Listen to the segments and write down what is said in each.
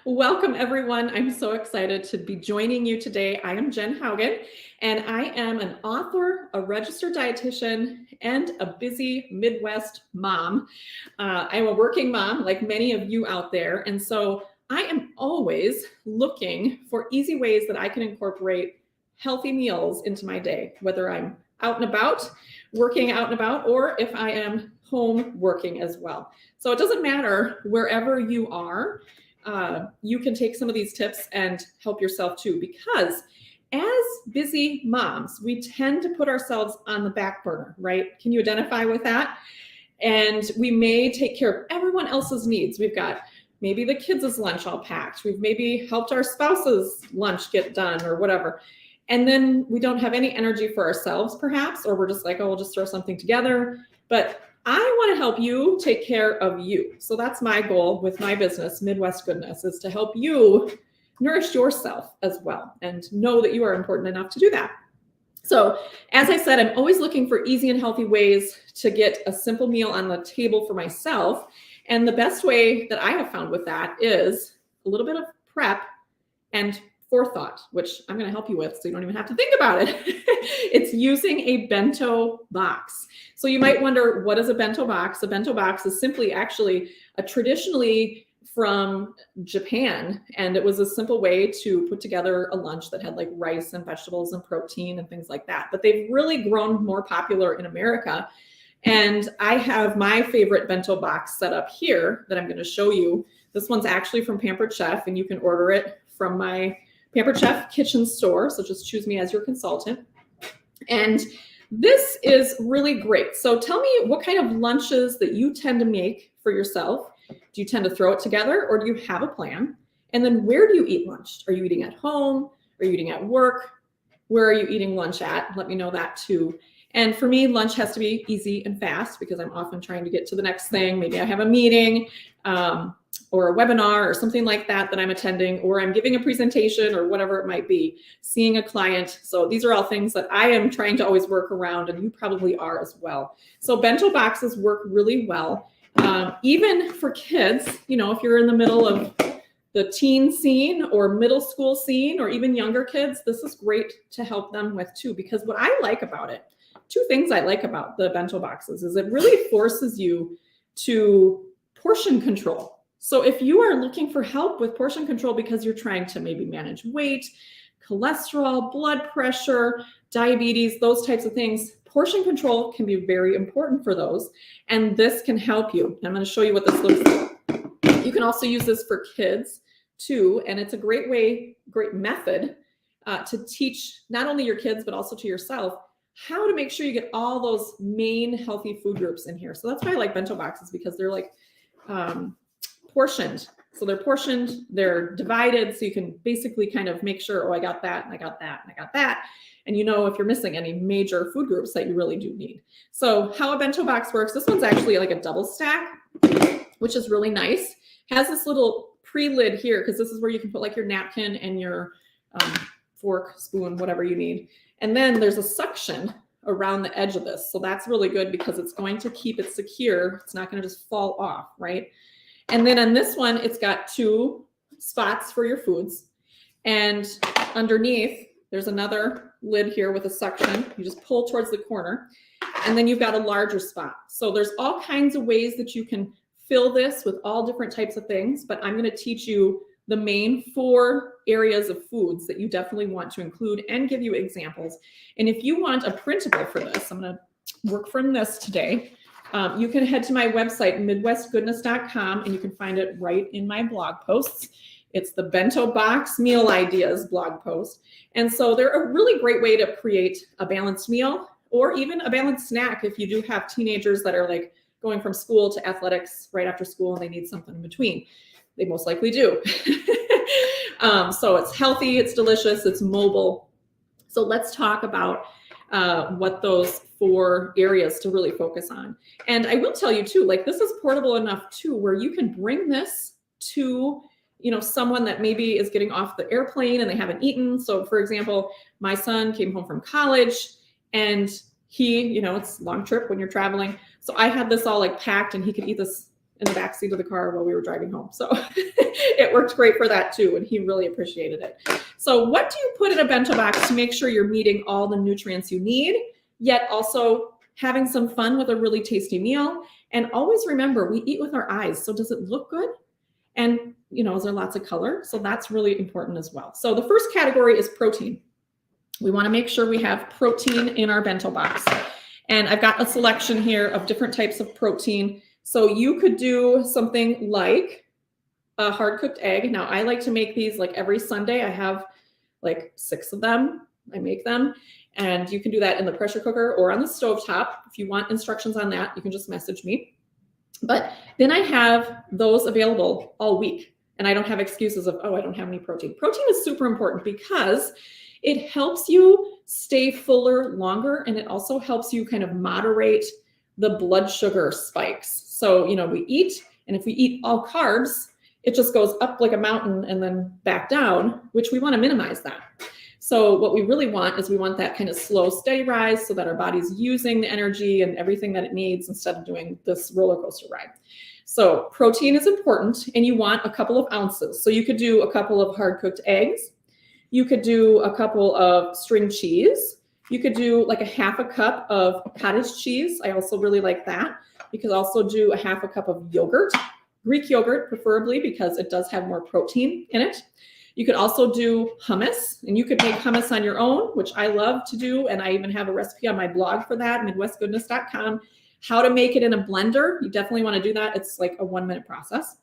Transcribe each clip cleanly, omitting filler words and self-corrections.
Welcome, everyone. I'm so excited to be joining you today. I am Jen Haugen, and I am an author, a registered dietitian, and a busy Midwest mom. I'm a working mom, like many of you out there, and so I am always looking for easy ways that I can incorporate healthy meals into my day, whether I'm out and about, working out and about, or if I am home working as well. So it doesn't matter wherever you are. You can take some of these tips and help yourself too, because as busy moms, we tend to put ourselves on the back burner, right? Can you identify with that? And we may take care of everyone else's needs. We've got maybe the kids' lunch all packed. We've maybe helped our spouse's lunch get done or whatever. And then we don't have any energy for ourselves, perhaps, or we're just like, oh, we'll just throw something together. But I want to help you take care of you. So that's my goal with my business, Midwest Goodness, is to help you nourish yourself as well and know that you are important enough to do that. So as I said, I'm always looking for easy and healthy ways to get a simple meal on the table for myself. And the best way that I have found with that is a little bit of prep and forethought, which I'm going to help you with so you don't even have to think about it. It's using a bento box. So you might wonder, what is a bento box? A bento box is simply actually a traditionally from Japan, and it was a simple way to put together a lunch that had like rice and vegetables and protein and things like that. But they've really grown more popular in America. And I have my favorite bento box set up here that I'm going to show you. This one's actually from Pampered Chef, and you can order it from my Pampered Chef kitchen store. So just choose me as your consultant. And this is really great. So tell me what kind of lunches that you tend to make for yourself. Do you tend to throw it together, or do you have a plan? And then where do you eat lunch? Are you eating at home? Are you eating at work? Where are you eating lunch at? Let me know that too. And for me, lunch has to be easy and fast because I'm often trying to get to the next thing. Maybe I have a meeting or a webinar or something like that I'm attending, or I'm giving a presentation or whatever it might be, seeing a client. So these are all things that I am trying to always work around, and you probably are as well. So bento boxes work really well. Even for kids, you know, if you're in the middle of the teen scene or middle school scene, or even younger kids, this is great to help them with too, because what I like about it, two things I like about the bento boxes is it really forces you to portion control. So if you are looking for help with portion control because you're trying to maybe manage weight, cholesterol, blood pressure, diabetes, those types of things, portion control can be very important for those. And this can help you. I'm going to show you what this looks like. You can also use this for kids too. And it's a great way, great method to teach not only your kids, but also to yourself how to make sure you get all those main healthy food groups in here. So that's why I like bento boxes, because they're like portioned. So they're portioned, they're divided. So you can basically kind of make sure, oh, I got that, and I got that, and I got that. And you know if you're missing any major food groups that you really do need. So how a bento box works, this one's actually like a double stack, which is really nice. Has this little pre-lid here, because this is where you can put like your napkin and your fork, spoon, whatever you need. And then there's a suction around the edge of this. So that's really good because it's going to keep it secure. It's not going to just fall off, right? And then on this one, it's got two spots for your foods. And underneath, there's another lid here with a suction. You just pull towards the corner. And then you've got a larger spot. So there's all kinds of ways that you can fill this with all different types of things. But I'm going to teach you the main 4 areas of foods that you definitely want to include and give you examples. And if you want a printable for this, I'm going to work from this today. You can head to my website, midwestgoodness.com, and you can find it right in my blog posts. It's the Bento Box Meal Ideas blog post. And so they're a really great way to create a balanced meal, or even a balanced snack if you do have teenagers that are like going from school to athletics right after school and they need something in between. They most likely do. So it's healthy, it's delicious, it's mobile. So let's talk about what those 4 areas to really focus on. And I will tell you too, like this is portable enough too, where you can bring this to, you know, someone that maybe is getting off the airplane and they haven't eaten. So for example, my son came home from college and he, you know, it's a long trip when you're traveling. So I had this all like packed and he could eat this in the backseat of the car while we were driving home. So it worked great for that too, and he really appreciated it. So what do you put in a bento box to make sure you're meeting all the nutrients you need, yet also having some fun with a really tasty meal? And always remember, we eat with our eyes. So does it look good? And, is there lots of color? So that's really important as well. So the first category is protein. We want to make sure we have protein in our bento box. And I've got a selection here of different types of protein. So you could do something like a hard cooked egg. Now I like to make these like every Sunday. I have like 6 of them. I make them. And you can do that in the pressure cooker or on the stovetop. If you want instructions on that, you can just message me. But then I have those available all week. And I don't have excuses of, oh, I don't have any protein. Protein is super important because it helps you stay fuller longer. And it also helps you kind of moderate the blood sugar spikes. So, we eat, and if we eat all carbs, it just goes up like a mountain and then back down, which we want to minimize that. So what we really want is we want that kind of slow, steady rise so that our body's using the energy and everything that it needs instead of doing this roller coaster ride. So protein is important, and you want a couple of ounces. So you could do a couple of hard-cooked eggs. You could do a couple of string cheese. You could do like a half a cup of cottage cheese. I also really like that. You could also do a half a cup of yogurt, Greek yogurt preferably, because it does have more protein in it. You could also do hummus, and you could make hummus on your own, which I love to do. And I even have a recipe on my blog for that, midwestgoodness.com, how to make it in a blender. You definitely want to do that. It's like a 1-minute process.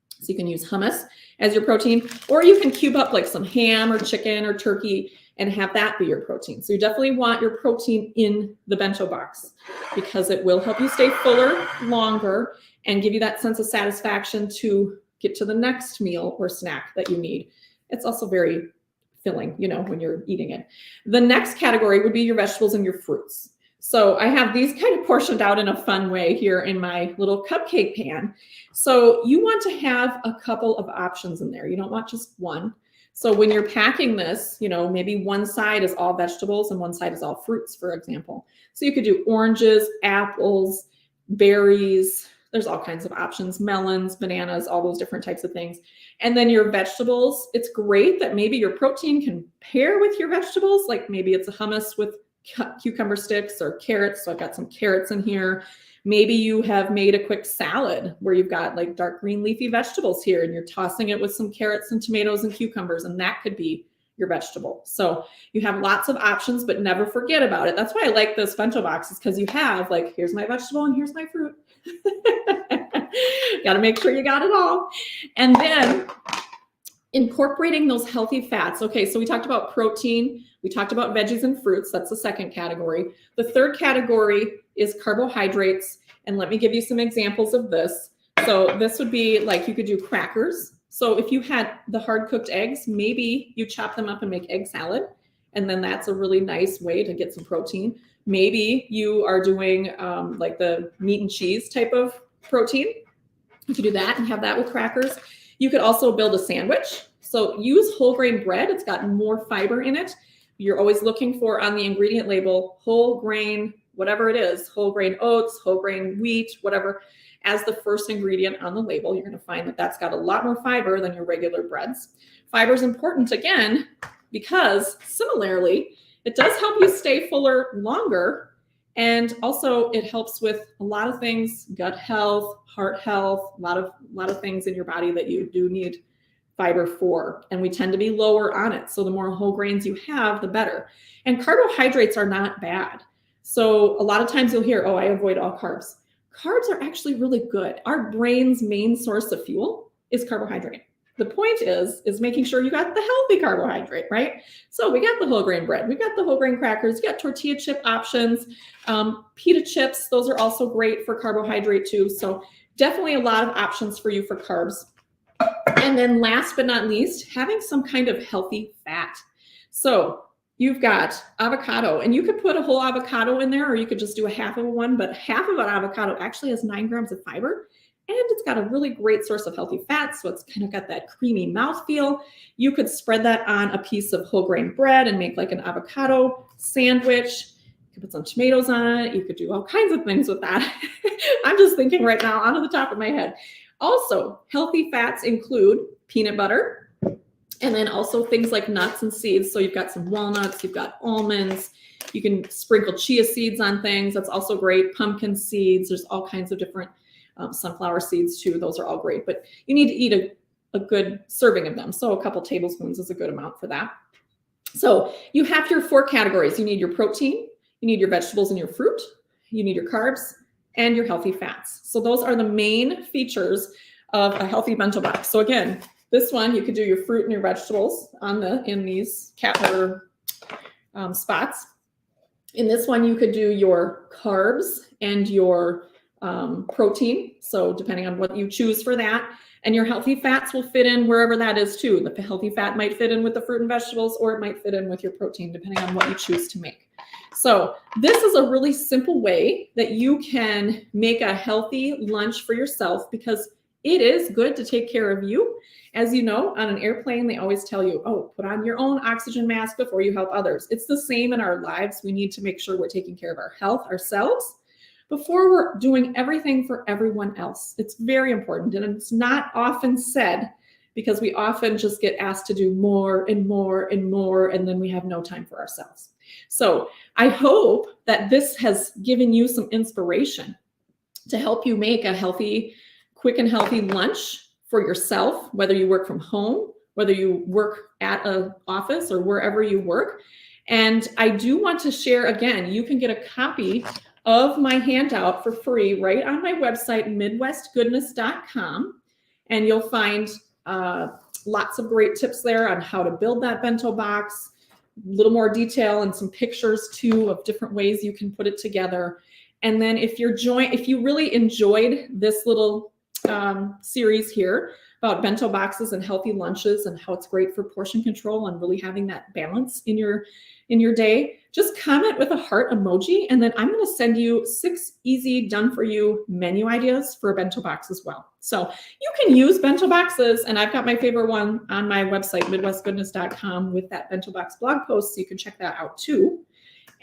So you can use hummus as your protein, or you can cube up like some ham or chicken or turkey and have that be your protein. So you definitely want your protein in the bento box because it will help you stay fuller longer and give you that sense of satisfaction to get to the next meal or snack that you need. It's also very filling, when you're eating it. The next category would be your vegetables and your fruits. So I have these kind of portioned out in a fun way here in my little cupcake pan. So you want to have a couple of options in there. You don't want just one. So when you're packing this, maybe one side is all vegetables and one side is all fruits, for example. So you could do oranges, apples, berries. There's all kinds of options, melons, bananas, all those different types of things. And then your vegetables, it's great that maybe your protein can pair with your vegetables. Like maybe it's a hummus with cucumber sticks or carrots. So I've got some carrots in here. Maybe you have made a quick salad where you've got like dark green leafy vegetables here and you're tossing it with some carrots and tomatoes and cucumbers, and that could be your vegetable. So you have lots of options, but never forget about it. That's why I like this bento boxes, because you have like, here's my vegetable and here's my fruit. Got to make sure you got it all. And then incorporating those healthy fats. Okay, so we talked about protein. We talked about veggies and fruits. That's the second category. The third category is carbohydrates. And let me give you some examples of this. So this would be like, you could do crackers. So if you had the hard cooked eggs, maybe you chop them up and make egg salad. And then that's a really nice way to get some protein. Maybe you are doing like the meat and cheese type of protein. You could do that and have that with crackers. You could also build a sandwich. So use whole grain bread. It's got more fiber in it. You're always looking for on the ingredient label, whole grain, whatever it is, whole grain oats, whole grain wheat, whatever, as the first ingredient on the label. You're going to find that that's got a lot more fiber than your regular breads. Fiber is important again, because similarly, it does help you stay fuller longer. And also it helps with a lot of things, gut health, heart health, a lot of things in your body that you do need fiber for. And we tend to be lower on it. So the more whole grains you have, the better. And carbohydrates are not bad. So a lot of times you'll hear, oh, I avoid all carbs. Carbs are actually really good. Our brain's main source of fuel is carbohydrate. The point is making sure you got the healthy carbohydrate, right? So we got the whole grain bread, we got the whole grain crackers, you got tortilla chip options, pita chips. Those are also great for carbohydrate too. So definitely a lot of options for you for carbs. And then last but not least, having some kind of healthy fat. So you've got avocado, and you could put a whole avocado in there, or you could just do a half of one, but half of an avocado actually has 9 grams of fiber. And it's got a really great source of healthy fats. So it's kind of got that creamy mouthfeel. You could spread that on a piece of whole grain bread and make like an avocado sandwich. You could put some tomatoes on it. You could do all kinds of things with that. I'm just thinking right now out of the top of my head. Also, healthy fats include peanut butter, and then also things like nuts and seeds. So you've got some walnuts, you've got almonds, you can sprinkle chia seeds on things. That's also great. Pumpkin seeds, there's all kinds of different sunflower seeds too. Those are all great, but you need to eat a good serving of them. So a couple tablespoons is a good amount for that. So you have your 4 categories. You need your protein, you need your vegetables and your fruit, you need your carbs, and your healthy fats. So those are the main features of a healthy bento box. So again, this one, you could do your fruit and your vegetables in these spots. In this one, you could do your carbs and your protein. So depending on what you choose for that. And your healthy fats will fit in wherever that is too. The healthy fat might fit in with the fruit and vegetables, or it might fit in with your protein, depending on what you choose to make. So this is a really simple way that you can make a healthy lunch for yourself, because it is good to take care of you. As you know, on an airplane, they always tell you, oh, put on your own oxygen mask before you help others. It's the same in our lives. We need to make sure we're taking care of our health ourselves before we're doing everything for everyone else. It's very important, and it's not often said, because we often just get asked to do more and more and more, and then we have no time for ourselves. So I hope that this has given you some inspiration to help you make a healthy, quick and healthy lunch for yourself, whether you work from home, whether you work at an office, or wherever you work. And I do want to share, again, you can get a copy of my handout for free right on my website, midwestgoodness.com. And you'll find lots of great tips there on how to build that bento box, a little more detail and some pictures too of different ways you can put it together. And then if you really enjoyed this little series here about bento boxes and healthy lunches and how it's great for portion control and really having that balance in your day, just comment with a heart emoji, and then I'm going to send you 6 easy done for you menu ideas for a bento box as well. So you can use bento boxes, and I've got my favorite one on my website, midwestgoodness.com, with that bento box blog post, so you can check that out too.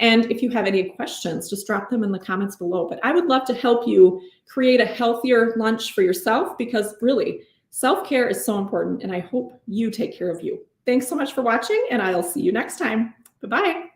And if you have any questions, just drop them in the comments below. But I would love to help you create a healthier lunch for yourself, because really, self-care is so important, and I hope you take care of you. Thanks so much for watching, and I'll see you next time. Bye-bye.